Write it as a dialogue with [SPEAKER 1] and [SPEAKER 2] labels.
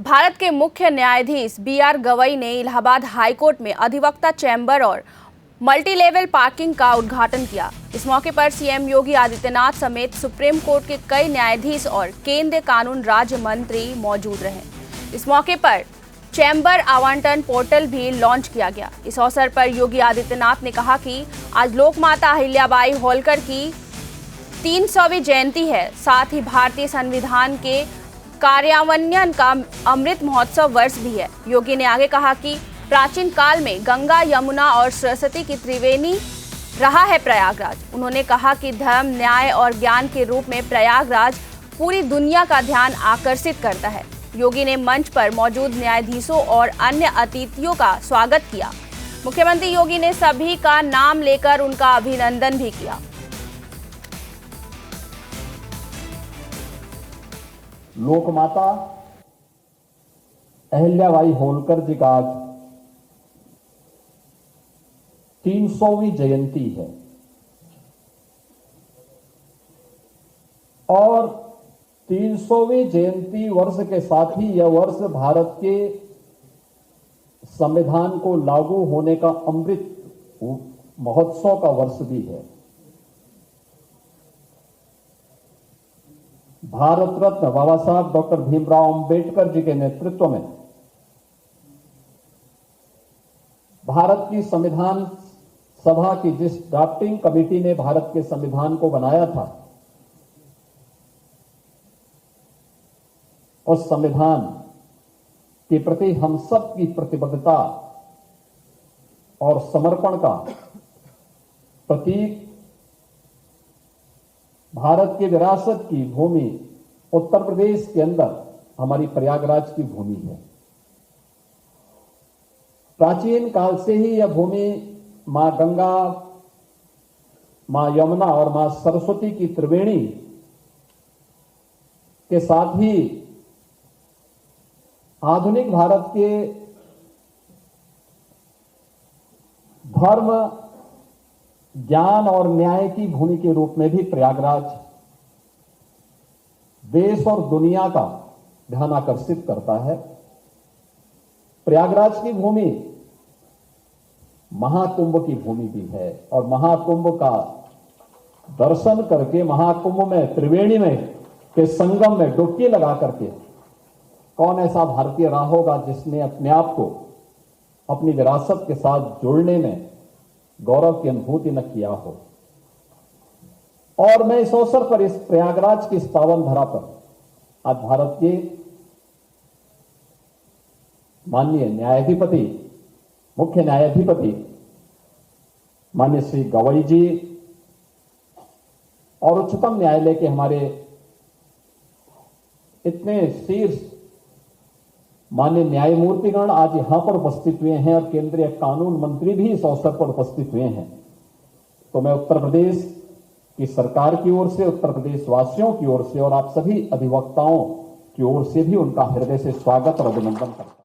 [SPEAKER 1] भारत के मुख्य न्यायाधीश बी.आर. गवई ने इलाहाबाद हाईकोर्ट में अधिवक्ता चैम्बर और मल्टी लेवल पार्किंग का उद्घाटन किया। इस मौके पर सीएम योगी आदित्यनाथ समेत सुप्रीम कोर्ट के कई न्यायाधीश और केंद्रीय कानून राज्य मंत्री मौजूद रहे। इस मौके पर चैम्बर आवंटन पोर्टल भी लॉन्च किया गया। इस अवसर पर योगी आदित्यनाथ ने कहा कि आज लोकमाता अहिल्याबाई होलकर की 300वीं जयंती है। साथ ही भारतीय संविधान के कार्यान्वयन का अमृत महोत्सव वर्ष भी है। योगी ने आगे कहा कि प्राचीन काल में गंगा, यमुना और सरस्वती की त्रिवेणी रहा है प्रयागराज। उन्होंने कहा कि धर्म, न्याय और ज्ञान के रूप में प्रयागराज पूरी दुनिया का ध्यान आकर्षित करता है। योगी ने मंच पर मौजूद न्यायाधीशों और अन्य अतिथियों का स्वागत किया। मुख्यमंत्री योगी ने सभी का नाम लेकर उनका अभिनंदन भी किया।
[SPEAKER 2] लोकमाता अहिल्याबाई होलकर जी का आज 300वीं जयंती है और 300वीं जयंती वर्ष के साथ ही यह वर्ष भारत के संविधान को लागू होने का अमृत महोत्सव का वर्ष भी है। भारत रत्न बाबा साहब डॉक्टर भीमराव अंबेडकर जी के नेतृत्व में भारत की संविधान सभा की जिस ड्राफ्टिंग कमेटी ने भारत के संविधान को बनाया था, उस संविधान के प्रति हम सब की प्रतिबद्धता और समर्पण का प्रतीक भारत के विरासत की भूमि उत्तर प्रदेश के अंदर हमारी प्रयागराज की भूमि है। प्राचीन काल से ही यह भूमि मां गंगा, मां यमुना और मां सरस्वती की त्रिवेणी के साथ ही आधुनिक भारत के धर्म, ज्ञान और न्याय की भूमि के रूप में भी प्रयागराज देश और दुनिया का ध्यान आकर्षित करता है। प्रयागराज की भूमि महाकुंभ की भूमि भी है और महाकुंभ का दर्शन करके महाकुंभ में त्रिवेणी में के संगम में डुबकी लगा करके कौन ऐसा भारतीय रहा होगा जिसने अपने आप को अपनी विरासत के साथ जोड़ने में गौरव की अनुभूति न किया हो। और मैं इस अवसर पर इस प्रयागराज की इस पावन धरा पर आज भारत के माननीय न्यायाधिपति, मुख्य न्यायाधिपति माननीय श्री गवई जी और उच्चतम न्यायालय के हमारे इतने शीर्ष माननीय न्यायमूर्तिगण आज यहां पर उपस्थित हुए हैं और केंद्रीय कानून मंत्री भी इस अवसर पर उपस्थित हुए हैं। तो मैं उत्तर प्रदेश की सरकार की ओर से, उत्तर प्रदेश वासियों की ओर से और आप सभी अधिवक्ताओं की ओर से भी उनका हृदय से स्वागत और अभिनंदन करता हूं।